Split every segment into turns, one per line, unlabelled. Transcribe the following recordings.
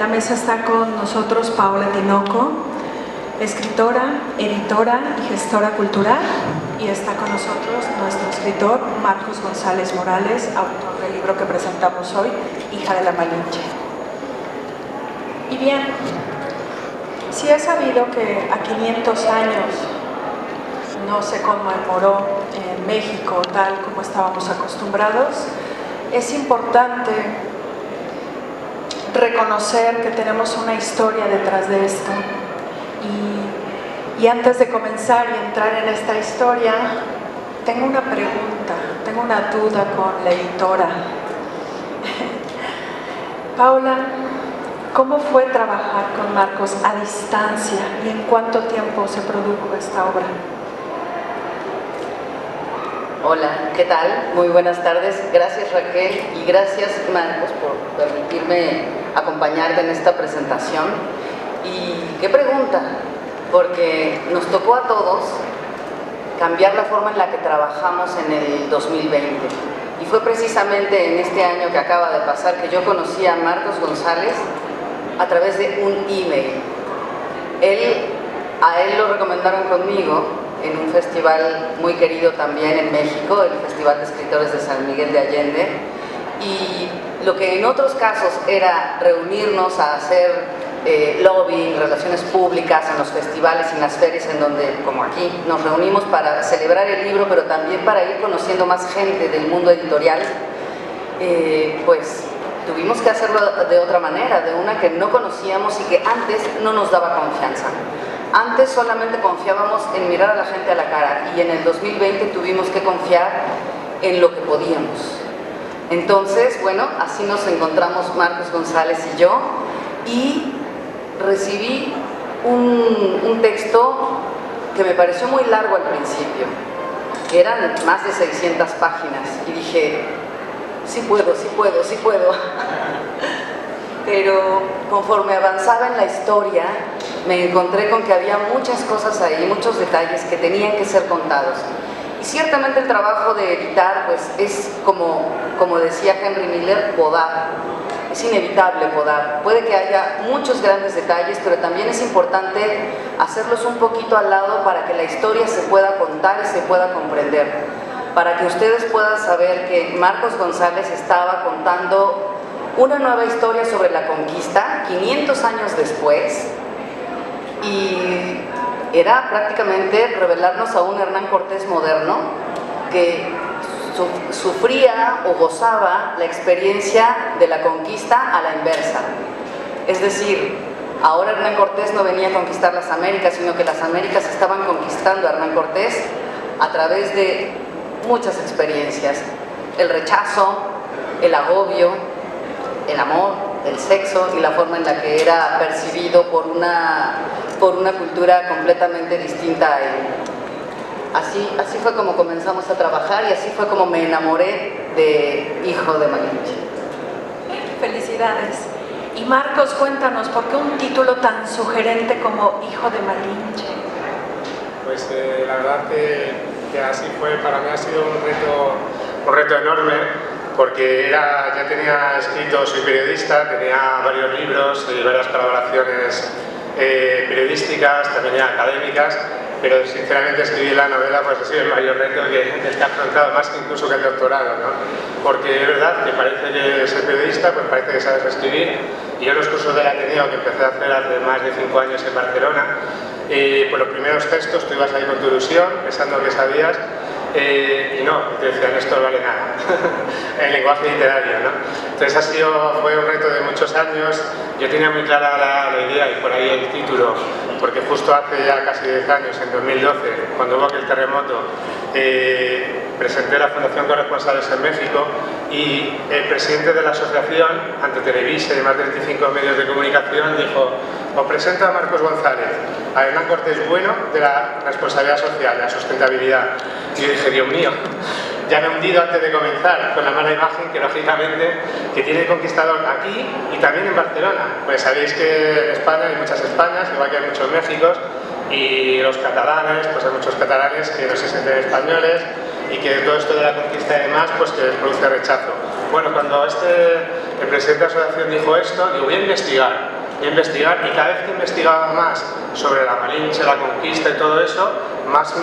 la mesa está con nosotros Paola Tinoco, escritora, editora y gestora cultural, y está con nosotros nuestro escritor Marcos González Morales, autor del libro que presentamos hoy, Hija de la Malinche. Y bien, si es sabido que a 500 años no se conmemoró en México tal como estábamos acostumbrados, es importante reconocer que tenemos una historia detrás de esto. Y antes de comenzar y entrar en esta historia, tengo una pregunta, tengo una duda con la editora. Paola, ¿cómo fue trabajar con Marcos a distancia y en cuánto tiempo se produjo esta obra?
Hola, ¿qué tal? Muy buenas tardes. Gracias, Raquel, y gracias, Marcos, por permitirme acompañarte en esta presentación. Y qué pregunta, porque nos tocó a todos cambiar la forma en la que trabajamos en el 2020. Y fue precisamente en este año que acaba de pasar que yo conocí a Marcos González a través de un email. A él lo recomendaron conmigo en un festival muy querido también en México, el Festival de Escritores de San Miguel de Allende, y lo que en otros casos era reunirnos a hacer lobbying, relaciones públicas en los festivales y en las ferias, en donde, como aquí, nos reunimos para celebrar el libro, pero también para ir conociendo más gente del mundo editorial, pues tuvimos que hacerlo de otra manera, de una que no conocíamos y que antes no nos daba confianza. Antes solamente confiábamos en mirar a la gente a la cara, y en el 2020 tuvimos que confiar en lo que podíamos. Entonces, bueno, así nos encontramos Marcos González y yo, y recibí un texto que me pareció muy largo al principio. Eran más de 600 páginas y dije, sí puedo. Pero conforme avanzaba en la historia, me encontré con que había muchas cosas ahí, muchos detalles que tenían que ser contados. Y ciertamente el trabajo de editar, pues es como decía Henry Miller, podar. Es inevitable podar. Puede que haya muchos grandes detalles, pero también es importante hacerlos un poquito al lado para que la historia se pueda contar y se pueda comprender. Para que ustedes puedan saber que Marcos González estaba contando una nueva historia sobre la conquista 500 años después, y era prácticamente revelarnos a un Hernán Cortés moderno que sufría o gozaba la experiencia de la conquista a la inversa. Es decir, ahora Hernán Cortés no venía a conquistar las Américas, sino que las Américas estaban conquistando a Hernán Cortés a través de muchas experiencias: el rechazo, el agobio, el amor, el sexo y la forma en la que era percibido por una cultura completamente distinta a él. Así fue como comenzamos a trabajar, y así fue como me enamoré de Hijo de Malinche.
Felicidades. Y Marcos, cuéntanos, ¿por qué un título tan sugerente como Hijo de Malinche?
Pues la verdad que así fue. Para mí ha sido un reto enorme, porque ya tenía escrito, soy periodista, tenía varios libros y varias colaboraciones periodísticas, también académicas, pero sinceramente escribir la novela pues ha sido el mayor reto que he afrontado, más que incluso que el doctorado, ¿no? Porque es verdad que parece que ser periodista, pues parece que sabes escribir, y yo en los cursos del Ateneo que empecé a hacer hace más de 5 años en Barcelona, por los primeros textos tú ibas ahí con tu ilusión, pensando que sabías, y no, te decían, esto no vale nada, en lenguaje literario, ¿no? Entonces fue un reto de muchos años. Yo tenía muy clara la idea, y por ahí el título, porque justo hace ya casi 10 años, en 2012, cuando hubo aquel terremoto, presenté la Fundación Corresponsales en México, y el presidente de la asociación, ante Televisa y más de 25 medios de comunicación, dijo: os presento a Marcos González, a Hernán Cortés bueno de la responsabilidad social, de la sustentabilidad. Y yo dije, Dios mío, ya me he hundido antes de comenzar con la mala imagen que lógicamente que tiene el conquistador aquí y también en Barcelona. Pues sabéis que en España hay muchas Españas, igual que hay muchos Méxicos, y los catalanes, pues hay muchos catalanes que no se sienten españoles, y que todo esto de la conquista y demás, pues que les produce rechazo. Bueno, cuando el presidente de la asociación dijo esto, digo, voy a investigar. y investigar, y cada vez que investigaba más sobre la Malinche, la conquista y todo eso, más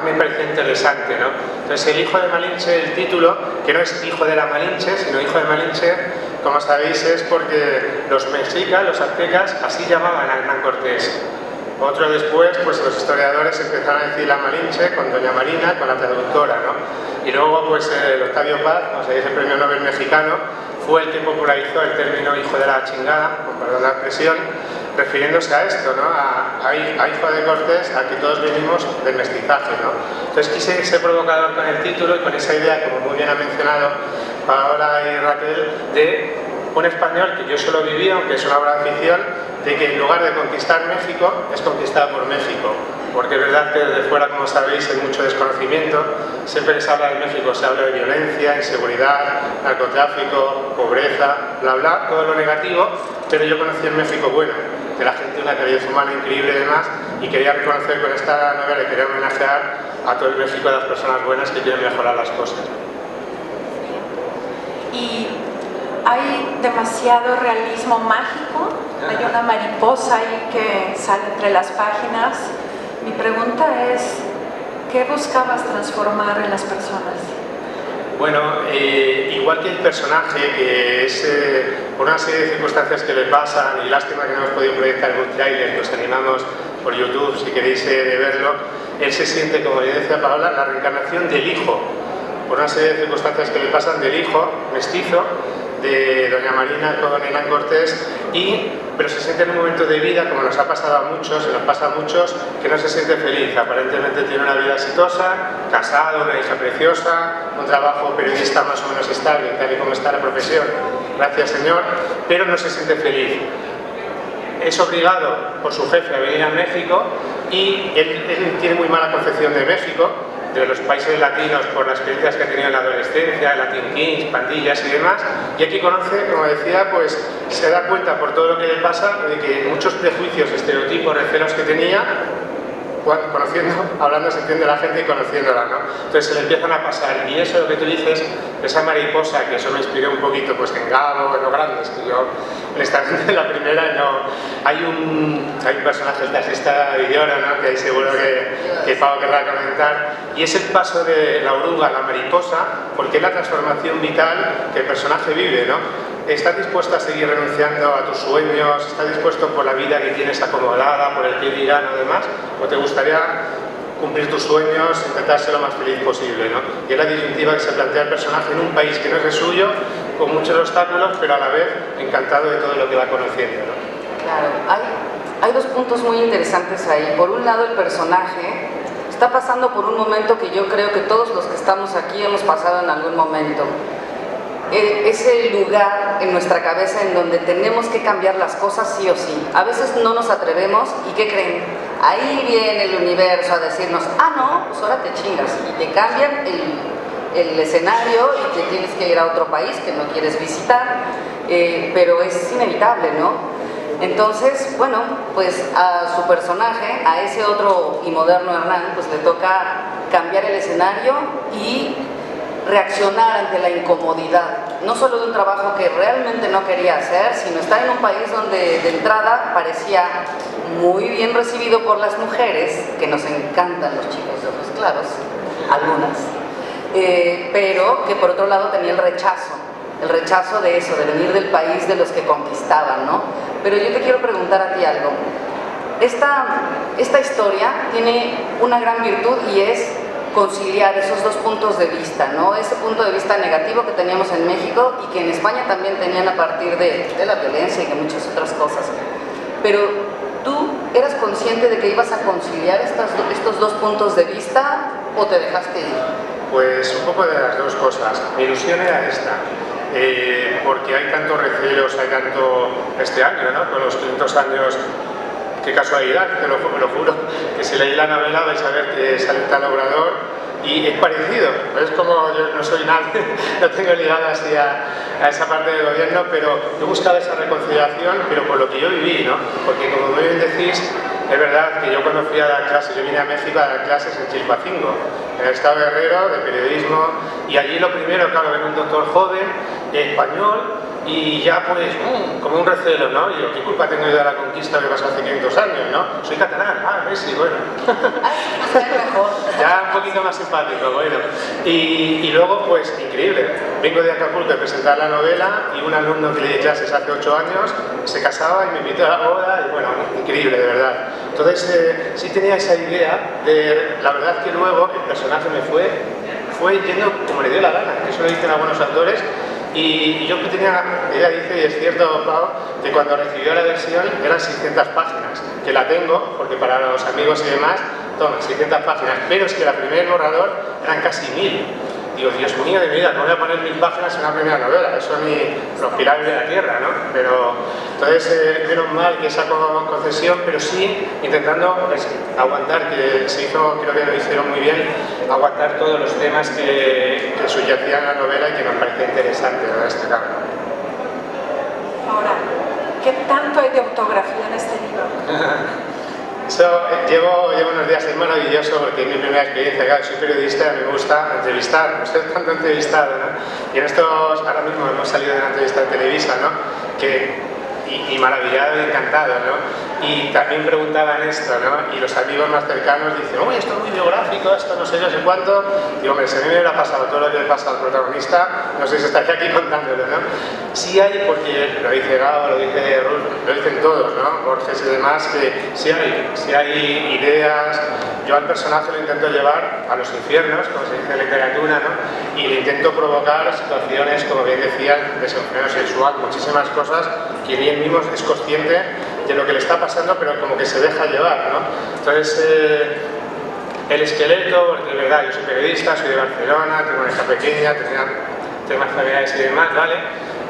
me parecía interesante, ¿no? Entonces el hijo de Malinche, el título, que no es hijo de la Malinche, sino hijo de Malinche, como sabéis, es porque los mexicas, los aztecas, así llamaban a Hernán Cortés. Otro después, pues los historiadores empezaron a decir la Malinche con doña Marina, con la traductora, ¿no? Y luego, pues el Octavio Paz, como sabéis, el premio Nobel mexicano, fue el que popularizó el término hijo de la chingada, con perdón la expresión, refiriéndose a esto, ¿no? A hijo de Cortés, a que todos venimos del mestizaje, ¿no? Entonces quise ser provocador con el título y con esa idea, como muy bien ha mencionado Paola y Raquel, de un español que yo solo viví, aunque es una obra de ficción, de que en lugar de conquistar México, es conquistado por México. Porque es verdad que desde fuera, como sabéis, hay mucho desconocimiento. Siempre se habla de México, se habla de violencia, inseguridad, narcotráfico, pobreza, bla bla, todo lo negativo, pero yo conocí el México bueno, de la gente, una calidad humana increíble y demás, y quería reconocer con esta novela y quería homenajear a todo el México, a las personas buenas que quieren mejorar las cosas.
Y hay demasiado realismo mágico, hay una mariposa ahí que sale entre las páginas. Mi pregunta es, ¿qué buscabas transformar en las personas?
Bueno, igual que el personaje, que es por una serie de circunstancias que le pasan, y lástima que no hemos podido proyectar en un tráiler, que os animamos por YouTube si queréis de verlo, él se siente, como ya decía Paola, la reencarnación del hijo, por una serie de circunstancias que le pasan del hijo mestizo, de doña Marina con Hernán Cortés, pero se siente en un momento de vida, como nos ha pasado a muchos, y nos pasa a muchos, que no se siente feliz. Aparentemente tiene una vida exitosa, casado, una hija preciosa, un trabajo periodista más o menos estable, tal y como está la profesión, gracias Señor, pero no se siente feliz. Es obligado por su jefe a venir a México y él tiene muy mala concepción de México, de los países latinos, por las experiencias que ha tenido en la adolescencia, Latin Kings, pandillas y demás, y aquí conoce, como decía, pues se da cuenta por todo lo que le pasa de que muchos prejuicios, estereotipos, recelos que tenía, hablando se entiende la gente y conociéndola, ¿no? Entonces se le empiezan a pasar, y eso lo que tú dices, esa mariposa, que eso me inspiró un poquito pues en Gabo, en Los Grandes, que yo honestamente la primera no... Hay un personaje, el taxista de Villora, ¿no? Que ahí seguro que Pau querrá comentar, y es el paso de la oruga a la mariposa, porque es la transformación vital que el personaje vive, ¿no? ¿Estás dispuesto a seguir renunciando a tus sueños? ¿Estás dispuesto por la vida que tienes acomodada, por el que dirán o demás? ¿O te gustaría cumplir tus sueños, intentar ser lo más feliz posible, ¿no? Y es la disyuntiva que se plantea el personaje en un país que no es el suyo, con muchos obstáculos, pero a la vez encantado de todo lo que va conociendo, ¿no?
Claro, hay dos puntos muy interesantes ahí. Por un lado, el personaje está pasando por un momento que yo creo que todos los que estamos aquí hemos pasado en algún momento. Ese lugar en nuestra cabeza en donde tenemos que cambiar las cosas sí o sí. A veces no nos atrevemos y ¿qué creen? Ahí viene el universo a decirnos, ah no, pues ahora te chingas, y te cambian el escenario y te tienes que ir a otro país que no quieres visitar, pero es inevitable, ¿no? Entonces, bueno, pues a su personaje, a ese otro y moderno Hernán, pues le toca cambiar el escenario y reaccionar ante la incomodidad, no solo de un trabajo que realmente no quería hacer, sino estar en un país donde de entrada parecía muy bien recibido por las mujeres, que nos encantan los chicos de ojos claros, algunas, pero que por otro lado tenía el rechazo de eso, de venir del país de los que conquistaban, ¿no? Pero yo te quiero preguntar a ti algo. Esta historia tiene una gran virtud y es conciliar esos dos puntos de vista, ¿no? Ese punto de vista negativo que teníamos en México y que en España también tenían a partir de la violencia y de muchas otras cosas. Pero ¿tú eras consciente de que ibas a conciliar estos dos puntos de vista o te dejaste ir?
Pues un poco de las dos cosas. Mi ilusión era esta, porque hay tantos recelos, hay tanto este año, ¿no? Con los 500 años. Qué casualidad, te lo juro, que si leéis la novela vais a ver que sale tal obrador y es parecido, es como yo no soy nadie, no tengo ligado así a esa parte del gobierno, pero he buscado esa reconciliación, pero por lo que yo viví, ¿no? Porque como muy bien decís, es verdad que yo cuando fui a dar clases, yo vine a México a dar clases en Chilpancingo, en el estado de Guerrero, de periodismo, y allí lo primero, claro, era un doctor joven, español, y ya pues, como un recelo, ¿no? Y yo, ¿qué culpa tengo yo de la conquista que pasó hace 500 años, no? Soy catalán, Messi, bueno. Ya un poquito más simpático, bueno. Y luego, pues, increíble. Vengo de Acapulco a presentar la novela y un alumno que le di clases hace 8 años se casaba y me invitó a la boda y bueno, increíble, de verdad. Entonces, sí tenía esa idea de, la verdad que luego el personaje me fue yendo como le dio la gana, eso lo dicen algunos autores. Y yo que tenía, ella dice, y es cierto, Pau, que cuando recibió la versión eran 600 páginas, que la tengo, porque para los amigos y demás, toma, 600 páginas, pero es que la primer borrador eran casi 1000. Digo, Dios mío de mi vida, no voy a poner 1000 páginas en una primera novela, eso ni los pilares de la tierra, ¿no? Pero, entonces, menos mal que esa concesión, pero sí intentando pues, aguantar, que se hizo, creo que lo hicieron muy bien, aguantar todos los temas que subyacían en la novela y que nos parecía interesante, ¿no? Este cambio.
Ahora, ¿qué tanto hay de autografía en este libro?
Llevo unos días, es maravilloso porque es mi primera experiencia, claro, soy periodista y me gusta entrevistar, no soy tanto entrevistado, ¿no? Y en estos, ahora mismo hemos salido de una entrevista en Televisa, ¿no? Y maravillado y encantado, ¿no? Y también preguntaban esto, ¿no? Y los amigos más cercanos dicen, uy, esto es muy biográfico, esto no sé cuánto. Digo, hombre, si a mí me hubiera pasado todo lo que le pasa al protagonista, no sé si estaría aquí contándolo, ¿no? Sí hay, porque lo dice Gabo, lo dice Ruth, lo dicen todos, ¿no? Borges y demás, que sí hay ideas. Yo al personaje lo intento llevar a los infiernos, como se dice en literatura, ¿no? Y le intento provocar situaciones, como bien decía, de desenfreno sexual, muchísimas cosas que ni él mismo es consciente de lo que le está pasando, pero como que se deja llevar, ¿no? Entonces, el esqueleto, porque de verdad, yo soy periodista, soy de Barcelona, tengo una hija pequeña, tenía temas familiares y demás, ¿vale?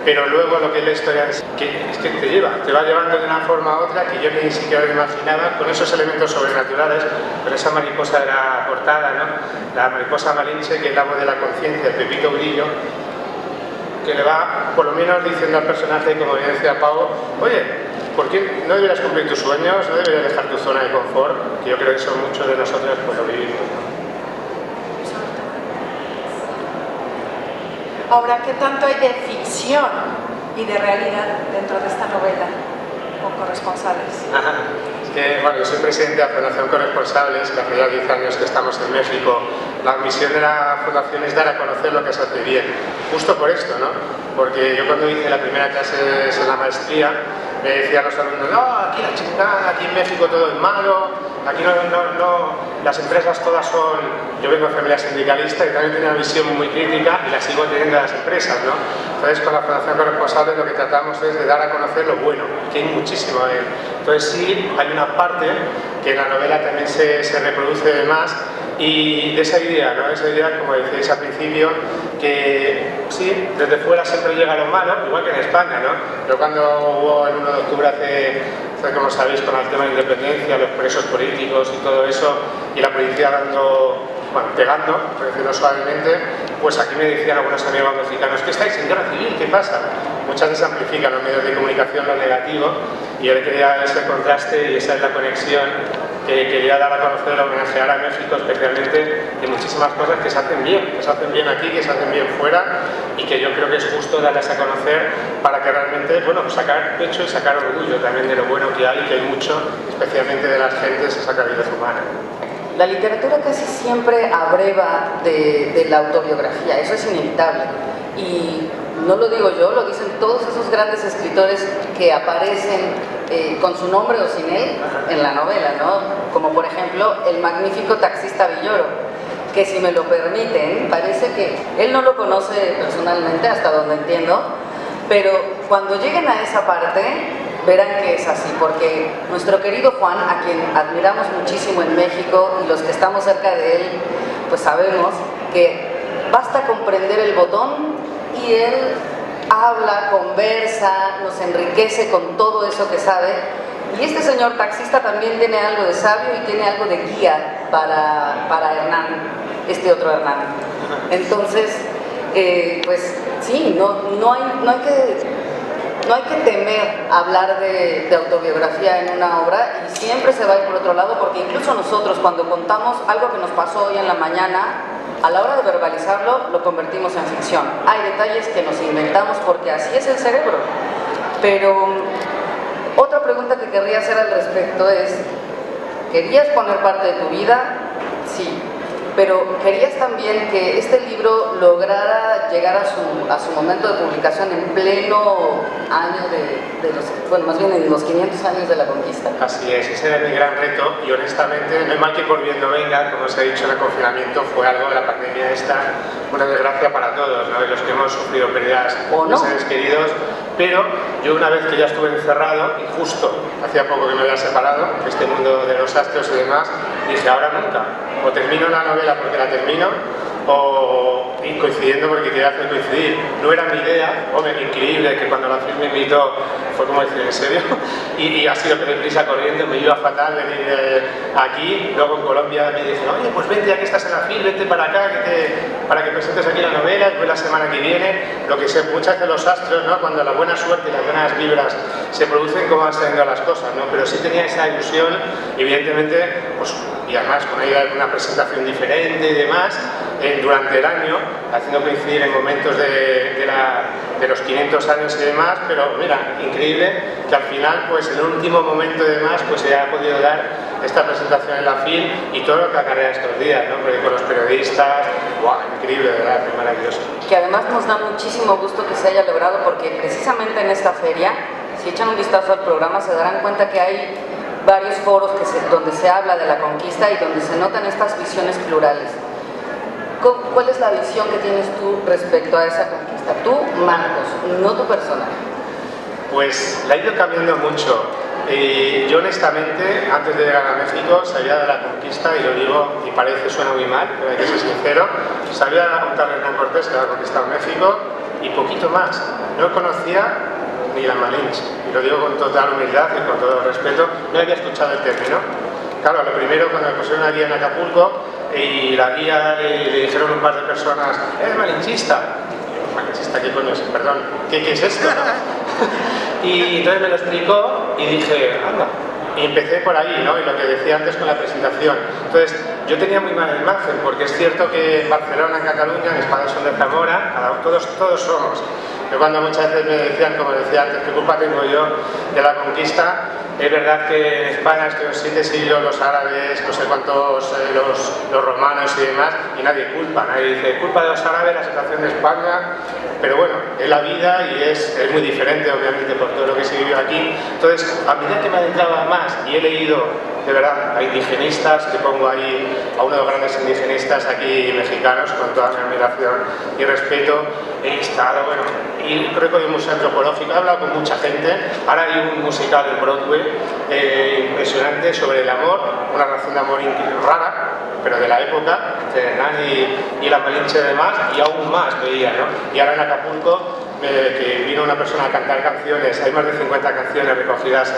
Pero luego lo que es la historia es que te va llevando de una forma u otra que yo ni siquiera me imaginaba, con esos elementos sobrenaturales, pero esa mariposa de la portada, ¿no? La mariposa malinche, que es la voz de la conciencia, el Pepito Grillo, que le va, por lo menos, diciendo al personaje, como bien decía Pau, oye, ¿por qué no deberías cumplir tus sueños? ¿No deberías dejar tu zona de confort? Que yo creo que eso muchos de nosotros pues lo vivimos, ¿no?
Ahora, ¿qué tanto hay de ficción y de realidad dentro de esta novela con corresponsales?
Ajá. Es que, bueno, yo soy presidente de la Fundación Corresponsables, que hace ya 10 años que estamos en México. La misión de la fundación es dar a conocer lo que se hace bien, justo por esto, ¿no? Porque yo cuando hice la primera clase en la maestría, me decían los alumnos, no, aquí la chingada, aquí en México todo es malo, aquí las empresas todas son... Yo vengo de familia sindicalista y también tenía una visión muy crítica y la sigo teniendo de las empresas, ¿no? Entonces con la Fundación Corresponsables lo que tratamos es de dar a conocer lo bueno, que hay muchísimo ahí. Entonces sí, hay una parte que en la novela también se reproduce más y de esa idea, ¿no? Esa idea, como decíais al principio, que sí, desde fuera siempre llega lo malo, igual que en España, ¿no? Yo cuando hubo el 1 de octubre hace como sabéis, con el tema de independencia, los presos políticos y todo eso, y la policía pegando, por decirlo suavemente, pues aquí me decían algunos amigos mexicanos, ¿qué estáis en guerra civil? ¿Qué pasa? Muchas veces amplifican los medios de comunicación lo negativo, y yo quería ese contraste y esa es la conexión que quería dar a conocer, homenajear a México especialmente, de muchísimas cosas que se hacen bien aquí, que se hacen bien fuera, y que yo creo que es justo darlas a conocer para que realmente, bueno, sacar pecho y sacar orgullo también de lo bueno que hay mucho, especialmente de las gentes, esa calidad humana.
La literatura casi siempre abreva de la autobiografía, eso es inevitable. Y no lo digo yo, lo dicen todos esos grandes escritores que aparecen con su nombre o sin él en la novela, ¿no? Como por ejemplo el magnífico taxista Villoro, que si me lo permiten, parece que él no lo conoce personalmente, hasta donde entiendo, pero cuando lleguen a esa parte verán que es así, porque nuestro querido Juan, a quien admiramos muchísimo en México y los que estamos cerca de él, pues sabemos que basta comprender el botón y él habla, conversa, nos enriquece con todo eso que sabe. Y este señor taxista también tiene algo de sabio y tiene algo de guía para Hernán, este otro Hernán. Entonces, pues sí, no hay que temer hablar de autobiografía en una obra y siempre se va a ir por otro lado, porque incluso nosotros cuando contamos algo que nos pasó hoy en la mañana, a la hora de verbalizarlo lo convertimos en ficción. Hay detalles que nos inventamos porque así es el cerebro. Pero otra pregunta que querría hacer al respecto es, ¿querías poner parte de tu vida? Sí. Pero querías también que este libro lograra llegar a su momento de publicación en pleno año de los, bueno, más bien en los 500 años de la conquista.
Así es, ese era mi gran reto y honestamente, no es mal que por bien no venga, como os he dicho, el confinamiento fue algo de la pandemia esta, una desgracia para todos, ¿no? Y los que hemos sufrido pérdidas de seres queridos, pero yo una vez que ya estuve encerrado y justo hacía poco que me había separado de este mundo de los astros y demás, dije ahora nunca, o termino la novela porque la termino, y coincidiendo porque quería hacer coincidir. No era mi idea, hombre, increíble que cuando la film me invitó fue como decir, ¿en serio? Y ha sido que deprisa corriendo, me iba fatal venir aquí, luego en Colombia me dijeron, oye, pues vente ya que estás en la film, vente para acá para que presentes aquí la novela, y pues la semana que viene, lo que sé, muchas veces los astros, ¿no? Cuando la buena suerte y las buenas vibras se producen, cómo van saliendo las cosas, ¿no? Pero sí tenía esa ilusión, evidentemente, pues, y además con una presentación diferente y demás, durante el año, haciendo coincidir en momentos de los 500 años y demás, pero mira, increíble que al final, pues en el último momento y demás, pues se haya podido dar esta presentación en la FIL y todo lo que acarrea estos días, ¿no? Porque con los periodistas, ¡guau! Increíble, de verdad, es maravilloso.
Que además nos da muchísimo gusto que se haya logrado, porque precisamente en esta feria, si echan un vistazo al programa, se darán cuenta que hay varios foros donde se habla de la conquista y donde se notan estas visiones plurales. ¿Cuál es la visión que tienes tú respecto a esa conquista? Tú, Marcos, no tu personaje.
Pues la he ido cambiando mucho. Yo honestamente, antes de llegar a México, sabía de la conquista, y lo digo, y suena muy mal, pero hay que ser sincero, sabía de la conquista de Hernán Cortés, que había conquistado México, y poquito más. No conocía ni la Malinche, y lo digo con total humildad y con todo respeto, no había escuchado el término. Claro, lo primero, cuando me pusieron una guía en Acapulco, y la guía le dijeron un par de personas, ¿eres malinchista? ¿Malinchista qué coño es? Perdón, ¿qué es esto? Y entonces me lo explicó y dije, anda. Y empecé por ahí, ¿no? Y lo que decía antes con la presentación. Entonces, yo tenía muy mala imagen, porque es cierto que en Barcelona, en Cataluña, en España son de Zamora, todos somos. Yo cuando muchas veces me decían, como decía antes, ¿qué culpa tengo yo de la conquista? Es verdad que en España estuvieron 7 siglos los árabes, no sé cuántos los romanos y demás, y nadie culpa, nadie dice culpa de los árabes la situación de España, pero bueno, es la vida y es muy diferente obviamente por todo lo que se vivió aquí. Entonces, a medida que me adentraba más y he leído de verdad a indigenistas, que pongo ahí a uno de los grandes indigenistas aquí mexicanos, con toda mi admiración y respeto, he estado, bueno, y creo que hay un museo antropológico, he hablado con mucha gente, ahora hay un musical en Broadway impresionante sobre el amor, una relación de amor rara, pero de la época, entre Hernán y la Malinche y demás, y aún más veía, ¿no? Y ahora en Acapulco, que vino una persona a cantar canciones, hay más de 50 canciones recogidas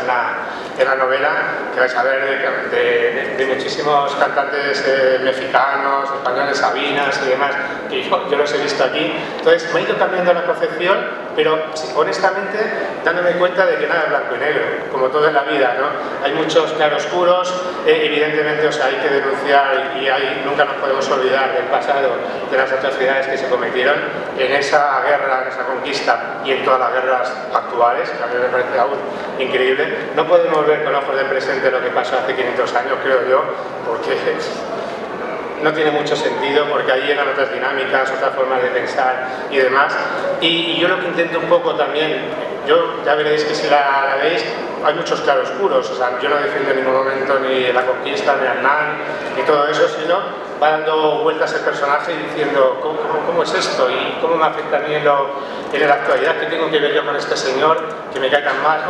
en la novela, que vais a ver de muchísimos cantantes mexicanos, españoles, sabinas y demás, que yo los he visto aquí. Entonces me ha ido cambiando la concepción, pero honestamente dándome cuenta de que nada es blanco y negro, como todo en la vida, ¿no? Hay muchos claroscuros, evidentemente, o sea, hay que denunciar y nunca nos podemos olvidar del pasado, de las atrocidades que se cometieron en esa guerra, en esa conquista y en todas las guerras actuales, que a mí me parece aún increíble. No podemos ver con ojos de presente lo que pasó hace 500 años, creo yo, porque no tiene mucho sentido, porque ahí eran otras dinámicas, otras formas de pensar y demás. Y yo lo que intento un poco también, ya veréis que si la veis, hay muchos claroscuros, o sea, yo no defiendo en ningún momento ni la conquista, ni Hernán, ni todo eso, sino va dando vueltas el personaje y diciendo ¿cómo es esto? ¿Y cómo me afecta a mí en la actualidad? ¿Qué tengo que ver yo con este señor que me cae tan mal?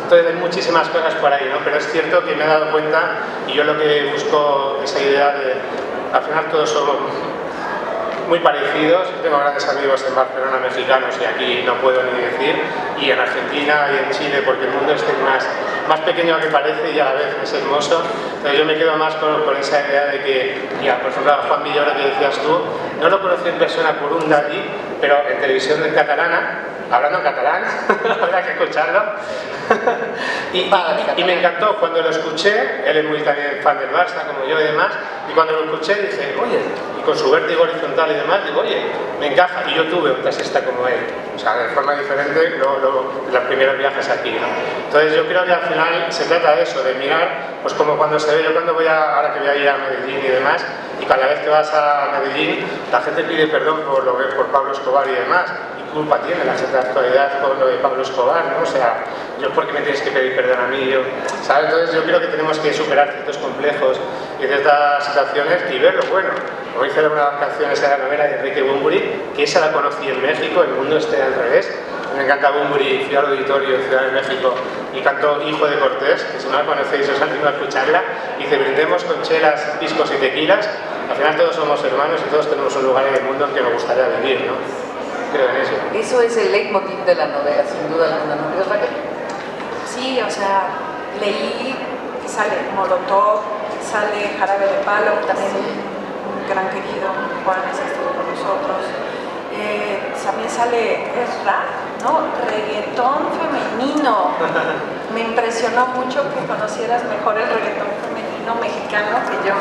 Entonces hay muchísimas cosas por ahí, ¿no? Pero es cierto que me he dado cuenta y yo lo que busco esa idea de, al final todos somos muy parecidos, tengo grandes amigos en Barcelona mexicanos y aquí no puedo ni decir, y en Argentina y en Chile, porque el mundo es más pequeño que parece y a la vez es hermoso. Entonces yo me quedo más con esa idea de que, ya, por ejemplo, Juan Villora que decías tú, no lo conocí en persona por un allí, pero en televisión catalana, hablando en catalán, habrá que escucharlo. y me encantó cuando lo escuché, él es muy también fan del Barça como yo y demás, y cuando lo escuché dije, oye, con su vértigo horizontal y demás, digo, oye, me encaja, y yo tuve un taxista como él, o sea, de forma diferente los primeros viajes aquí, ¿no? Entonces yo creo que al final se trata de eso, de mirar, pues como cuando se ve, yo cuando ahora que voy a ir a Medellín y demás, y cada vez que vas a Medellín, la gente pide perdón por Pablo Escobar y demás, y culpa tiene la gente de la actualidad con lo de Pablo Escobar, ¿no? O sea, yo, ¿por qué me tienes que pedir perdón a mí? ¿Sabes? Entonces yo creo que tenemos que superar ciertos complejos y ciertas situaciones y ver lo bueno. Como dice una de las canciones de la novela de Enrique Bunbury, que esa la conocí en México, el mundo esté al revés. Me encanta Bunbury, fui al auditorio en Ciudad de México y cantó Hijo de Cortés, que si no la conocéis os animo a escucharla, y dice, brindemos con chelas, piscos y tequilas, al final todos somos hermanos y todos tenemos un lugar en el mundo en que nos gustaría vivir, ¿no? Creo en eso.
Eso es el leitmotiv de la novela, sin duda alguna, ¿no crees, Raquel?
Sí, o sea, leí que sale Molotov, sale Jarabe de Palo, también un gran querido, Juanes, estuvo con nosotros. También sale, es rap, ¿no? Reggaetón femenino. Me impresionó mucho que conocieras mejor el reggaetón femenino mexicano que yo.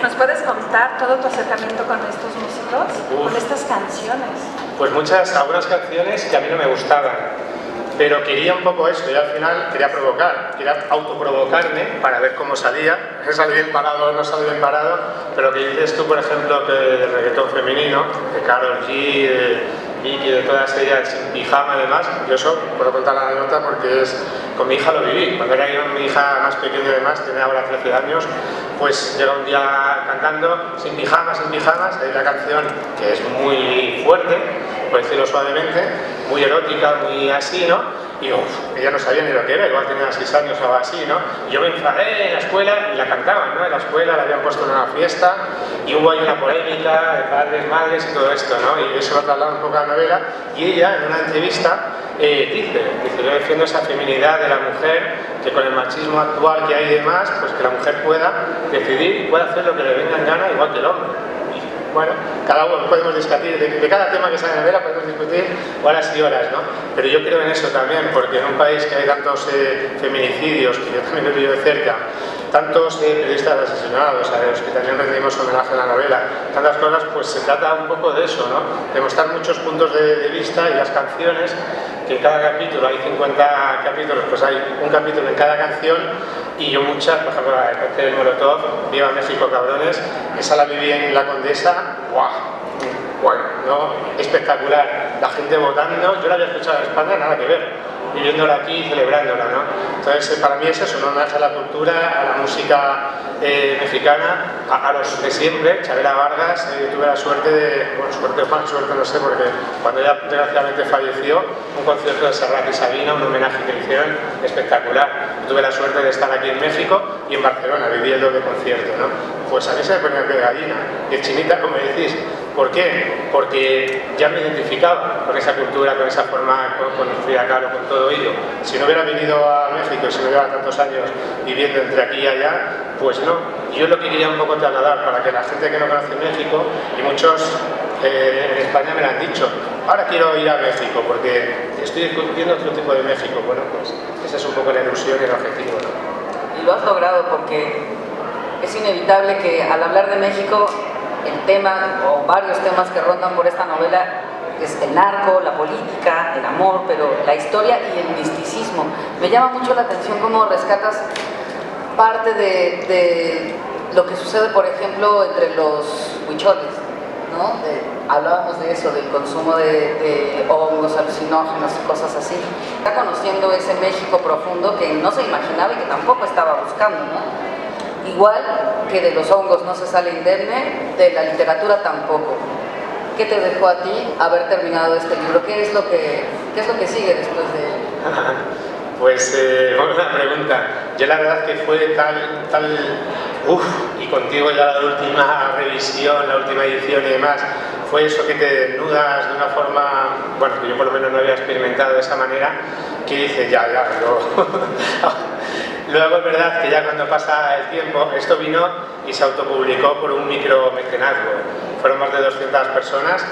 ¿Nos puedes contar todo tu acercamiento con estos músicos, con estas canciones?
Pues algunas canciones que a mí no me gustaban. Pero quería un poco eso, y al final quería autoprovocarme para ver cómo salía. He salido bien parado o no salido bien parado, pero que dices tú, por ejemplo, que del reggaetón femenino, de Karol G, de Vicky, de todas ellas, sin pijama además, yo eso puedo contar la anécdota porque con mi hija lo viví. Cuando era yo, mi hija más pequeña y demás, tenía ahora 13 años, pues llega un día cantando sin pijamas, hay una canción que es muy fuerte, por decirlo suavemente, muy erótica, muy así, ¿no? Y ella no sabía ni lo que era, igual tenía 6 años o algo así, ¿no? Y yo me enfadé en la escuela y la cantaban, ¿no? En la escuela la habían puesto en una fiesta y hubo ahí una polémica de padres, madres y todo esto, ¿no? Y eso lo traslada un poco a la novela y ella en una entrevista dice, yo defiendo esa feminidad de la mujer, que con el machismo actual que hay y demás, pues que la mujer pueda decidir y pueda hacer lo que le venga en gana igual que el hombre. Bueno, cada uno podemos discutir, de cada tema que sale en la novela podemos discutir horas y horas, ¿no? Pero yo creo en eso también, porque en un país que hay tantos feminicidios, que yo también lo he vivido de cerca, tantos periodistas asesinados, a los que también rendimos homenaje en la novela, tantas cosas, pues se trata un poco de eso, ¿no? De mostrar muchos puntos de vista y las canciones, que en cada capítulo, hay 50 capítulos, pues hay un capítulo en cada canción, y yo muchas, por ejemplo, el cóctel Molotov, Viva México cabrones, esa la viví en La Condesa, ¡guau! Bueno, ¿no? Espectacular, la gente votando, yo la había escuchado en España, nada que ver, viviéndola aquí y celebrándola, ¿no? Entonces, para mí es eso, un homenaje a la cultura, a la música mexicana, a los de siempre. Chabela Vargas, tuve la suerte suerte o mala suerte, no sé, porque cuando ella desgraciadamente falleció, un concierto de Serrat y Sabina, un homenaje que le hicieron espectacular. Tuve la suerte de estar aquí en México y en Barcelona, viví el doble concierto, ¿no? Pues a mí se me ponía piel de gallina, y el chinita, como decís. ¿Por qué? Porque ya me identificaba con esa cultura, con esa forma, con Frida Kahlo, con todo ello. Si no hubiera venido a México y si no llevaba tantos años viviendo entre aquí y allá, pues no. Yo lo que quería un poco trasladar para que la gente que no conoce México, y muchos en España me lo han dicho, ahora quiero ir a México porque estoy discutiendo otro tipo de México. Bueno, pues esa es un poco la ilusión y el objetivo, ¿no?
Y lo has logrado porque es inevitable que al hablar de México, el tema o varios temas que rondan por esta novela es el narco, la política, el amor, pero la historia y el misticismo. Me llama mucho la atención cómo rescatas parte de lo que sucede, por ejemplo, entre los huicholes, ¿no? Hablábamos de eso, del consumo de hongos, alucinógenos y cosas así. Está conociendo ese México profundo que no se imaginaba y que tampoco estaba buscando, ¿no? Igual que de los hongos no se sale indemne, de la literatura tampoco. ¿Qué te dejó a ti haber terminado este libro? ¿Qué es lo que sigue después de él?
Pues, buena pregunta. Yo la verdad que fue y contigo ya la última revisión, la última edición y demás, fue eso que te desnudas de una forma, bueno, que yo por lo menos no había experimentado de esa manera, que dices, Luego es verdad que ya cuando pasa el tiempo, esto vino y se autopublicó por un micromecenazgo. Fueron más de 200 personas,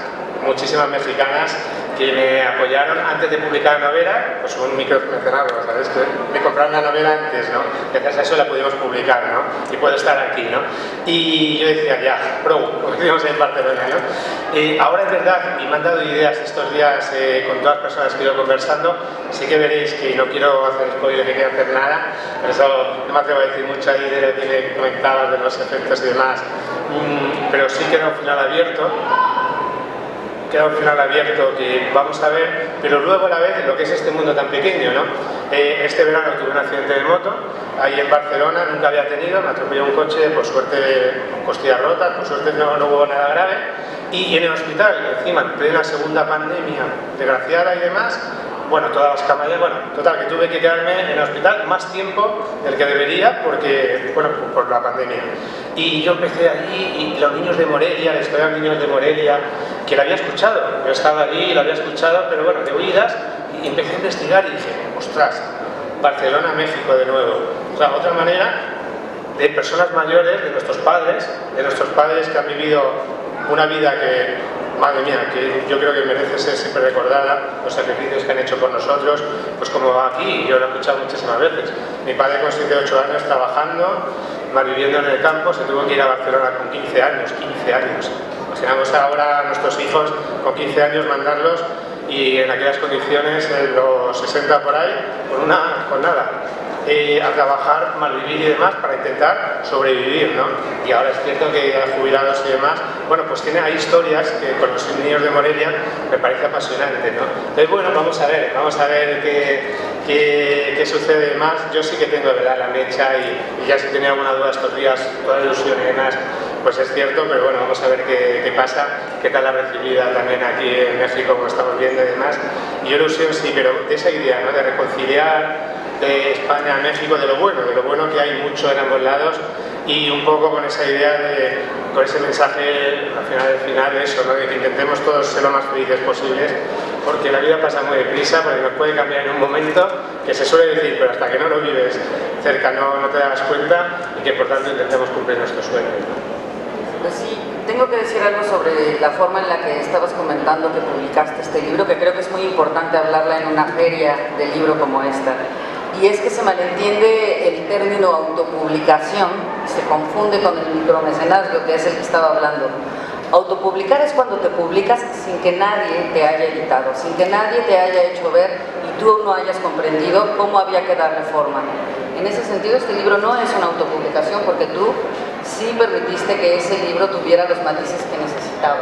muchísimas mexicanas, que me apoyaron antes de publicar la novela, pues un micromecenazgo, ¿sabes? Que me compraron la novela antes, ¿no? Gracias a eso la pudimos publicar, ¿no? Y puedo estar aquí, ¿no? Y yo decía, ya, como decimos en Barcelona, ¿no? Ahora es verdad, y me han dado ideas estos días con todas las personas que he ido conversando, sí que veréis que no quiero hacer spoiler, ni quiero hacer nada, por eso no me atrevo a decir mucha idea de lo que comentabas de los efectos y demás, pero sí queda un final abierto. Queda un final abierto que vamos a ver, pero luego a la vez lo que es este mundo tan pequeño, ¿no? Este verano tuve un accidente de moto, ahí en Barcelona, nunca había tenido, me atropelló un coche, por suerte costillas rotas, por suerte no hubo nada grave, y en el hospital, encima, en plena segunda pandemia desgraciada y demás, bueno, todas las camas, bueno, total, que tuve que quedarme en el hospital más tiempo del que debería porque, bueno, por la pandemia. Y yo empecé allí, y los niños de Morelia, la historia de los niños de Morelia, que la había escuchado, yo estaba allí, la había escuchado, pero bueno, de oídas, y empecé a investigar y dije, ostras, Barcelona, México de nuevo. O sea, otra manera de personas mayores, de nuestros padres que han vivido una vida que, madre mía, que yo creo que merece ser siempre recordada, los sacrificios que han hecho por nosotros, pues como aquí, yo lo he escuchado muchísimas veces. Mi padre con 7 o 8 años trabajando, viviendo en el campo, se tuvo que ir a Barcelona con 15 años. Imaginamos ahora a nuestros hijos con 15 años mandarlos y en aquellas condiciones, en los 60 por ahí, con nada. A trabajar, malvivir y demás para intentar sobrevivir, ¿no? Y ahora es cierto que hay jubilados y demás, bueno, pues hay historias que con los niños de Morelia me parece apasionante, ¿no? Entonces, bueno, vamos a ver qué sucede más. Yo sí que tengo de verdad la mecha y ya si tenía alguna duda estos días, toda la ilusión y demás, pues es cierto, pero bueno, vamos a ver qué pasa, qué tal la recibida también aquí en México, como estamos viendo y demás. Y yo ilusión sí, pero de esa idea, ¿no? De reconciliar de España a México, de lo bueno que hay mucho en ambos lados y un poco con esa idea con ese mensaje al final de eso, ¿no? De que intentemos todos ser lo más felices posibles porque la vida pasa muy deprisa, porque nos puede cambiar en un momento que se suele decir, pero hasta que no lo vives cerca no te das cuenta y que por tanto intentemos cumplir nuestros sueños, ¿no?
Pues sí, tengo que decir algo sobre la forma en la que estabas comentando que publicaste este libro, que creo que es muy importante hablarla en una feria de libro como esta. Y es que se malentiende el término autopublicación, se confunde con el micromecenazgo, que es el que estaba hablando. Autopublicar es cuando te publicas sin que nadie te haya editado, sin que nadie te haya hecho ver y tú no hayas comprendido cómo había que darle forma. En ese sentido, este libro no es una autopublicación porque tú sí permitiste que ese libro tuviera los matices que necesitaba.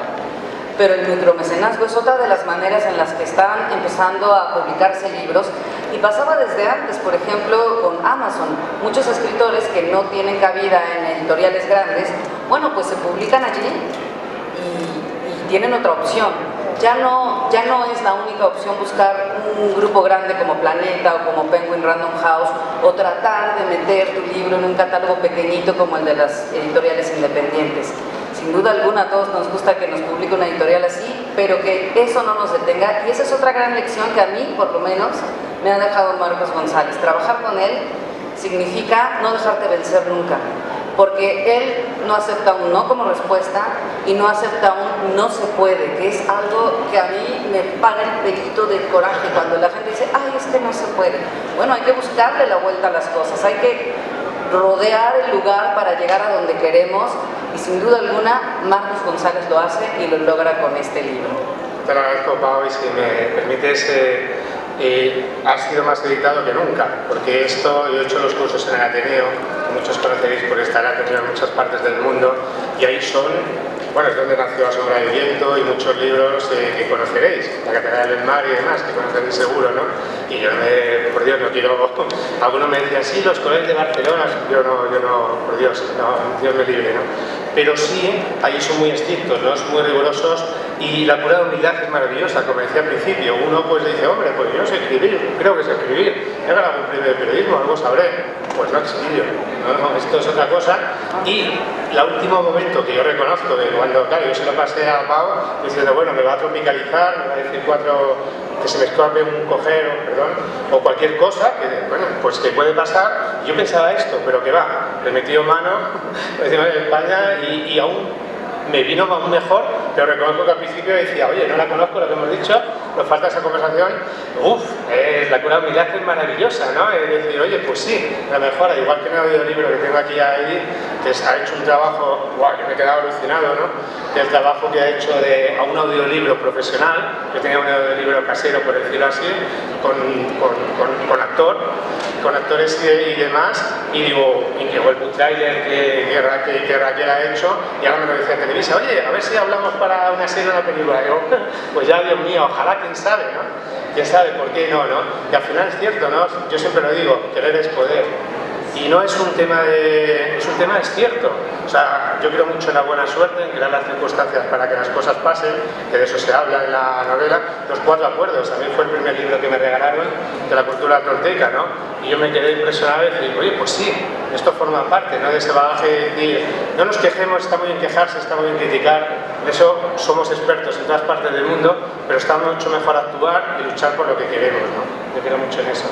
Pero el micromecenazgo es otra de las maneras en las que están empezando a publicarse libros y pasaba desde antes, por ejemplo, con Amazon. Muchos escritores que no tienen cabida en editoriales grandes, bueno, pues se publican allí y tienen otra opción. Ya no es la única opción buscar un grupo grande como Planeta o como Penguin Random House o tratar de meter tu libro en un catálogo pequeñito como el de las editoriales independientes. Sin duda alguna a todos nos gusta que nos publique una editorial así, pero que eso no nos detenga y esa es otra gran lección que a mí, por lo menos, me ha dejado Marcos González. Trabajar con él significa no dejarte vencer nunca, porque él no acepta un no como respuesta y no acepta un no se puede, que es algo que a mí me para el pelito de coraje cuando la gente dice, ay, es que no se puede. Bueno, hay que buscarle la vuelta a las cosas, hay que rodear el lugar para llegar a donde queremos y sin duda alguna Marcos González lo hace y lo logra con este libro.
Te lo agradezco, Pau, y si me permites, ha sido más editado que nunca, porque esto, yo he hecho los cursos en el Ateneo, muchos conoceréis por estar Ateneo en muchas partes del mundo, y ahí bueno, es donde nació La sombra del viento y muchos libros que conoceréis, La catedral del mar y demás, que conoceréis seguro, ¿no? Y yo por Dios, no quiero, algunos me decían, sí, los colegios de Barcelona, yo no, por Dios, no, Dios me libre, ¿no? Pero sí, ahí son muy estrictos, ¿no? Son muy rigurosos y la pura humildad es maravillosa, como decía al principio. Uno pues dice, hombre, pues yo no sé escribir, creo que sé escribir, he ganado un premio de periodismo, algo sabré. Pues no exilio, no, esto es otra cosa. Y el último momento que yo reconozco de cuando, claro, yo se lo pasé a Pau diciendo, bueno, me va a tropicalizar, me va a decir que se me escape un cojero, perdón, o cualquier cosa, que, bueno, pues que puede pasar. Yo pensaba esto, pero que va, le metió mano encima de España y aún me vino aún mejor, pero reconozco que al principio decía, oye, no la conozco, lo que hemos dicho, nos falta esa conversación, la cura de humildad es maravillosa, ¿no? Es decir, oye, pues sí, la mejora, igual que en el audiolibro que tengo aquí a Edith, que ha hecho un trabajo, guau, yo me he quedado alucinado, ¿no? Del trabajo que ha hecho a un audiolibro profesional, que tenía un audiolibro casero, por decirlo así, con actores y demás, y digo, y llegó el book trailer que Raquel ha hecho, y ahora me lo decía Televisa, oye, a ver si hablamos para una serie o una película. Y digo, pues ya, Dios mío, ojalá, quién sabe, ¿no? Quién sabe por qué no, ¿no? Y al final es cierto, ¿no? Yo siempre lo digo, querer es poder. Y no es un tema es cierto. O sea, yo creo mucho en la buena suerte, en crear las circunstancias para que las cosas pasen, que de eso se habla en la novela. Los 4 acuerdos, a mí fue el primer libro que me regalaron de la cultura tolteca, ¿no? Y yo me quedé impresionado y decir, oye, pues sí, esto forma parte, ¿no? De ese bagaje de decir, no nos quejemos, está muy bien quejarse, está muy bien criticar, en eso somos expertos en todas partes del mundo, pero está mucho mejor actuar y luchar por lo que queremos, ¿no? Yo creo mucho en eso.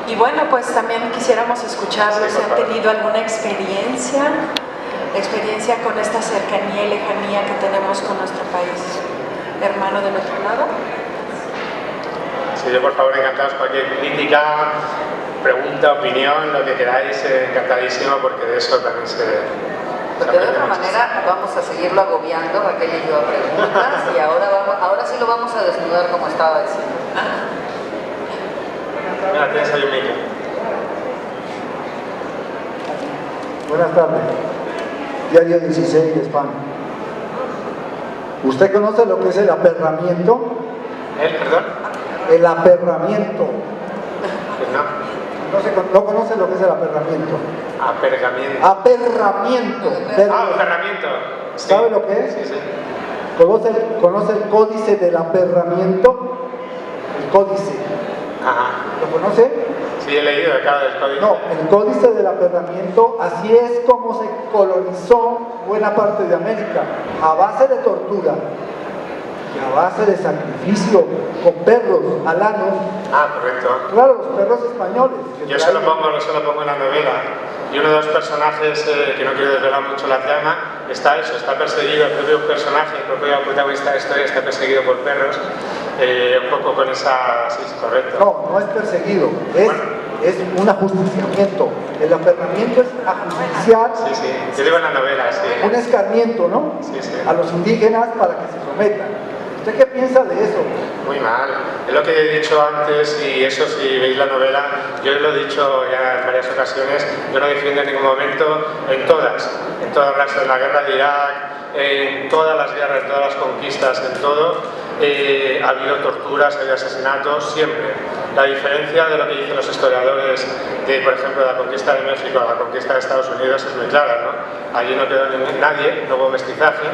Y bueno, pues también quisiéramos escucharlos, si han tenido alguna experiencia con esta cercanía y lejanía que tenemos con nuestro país hermano del otro lado.
Sí, yo por favor encantados, cualquier crítica, pregunta, opinión, lo que queráis, encantadísimo, porque de eso también se...
Porque de otra manera vamos a seguirlo agobiando, Raquel y yo, a preguntas, y ahora sí lo vamos a desnudar como estaba diciendo.
Mira, tienes ahí un micro.
Buenas tardes. Diario 16 de España. ¿Usted conoce lo que es el aperramiento?
¿El, perdón?
El aperramiento.
Pues no.
¿No conoce lo que es el aperramiento?
Apergamiento.
Aperramiento.
Aperramiento. Sí.
¿Sabe lo que es?
Sí, sí.
¿Conoce el códice del aperramiento? El códice.
Ajá.
¿Lo conoce?
Sí, he leído acá del códice.
No, el códice del aperramiento, así es como se colonizó buena parte de América, a base de tortura y a base de sacrificio con perros alanos.
Ah, correcto.
Claro, los perros españoles.
Yo se lo pongo en la novela. Y uno de los personajes, que no quiero desvelar mucho la trama, está perseguido, el propio personaje, el propio protagonista de la historia está perseguido por perros, un poco con esa... Sí, correcto.
No es perseguido, es un ajusticiamiento. El aperramiento es ajusticiar.
Sí, yo digo en la novela, sí.
Un escarmiento, ¿no?
Sí.
A los indígenas para que se sometan. ¿Usted qué piensa de eso?
Muy mal. Es lo que he dicho antes, y eso si veis la novela, yo lo he dicho ya en varias ocasiones, yo no defiendo en ningún momento, en todas las, en la guerra de Irak, en todas las guerras, en todas las conquistas, en todo, ha habido torturas, ha habido asesinatos, siempre. La diferencia de lo que dicen los historiadores de, por ejemplo, la conquista de México a la conquista de Estados Unidos es muy clara, ¿no? Allí no quedó nadie, no hubo mestizaje,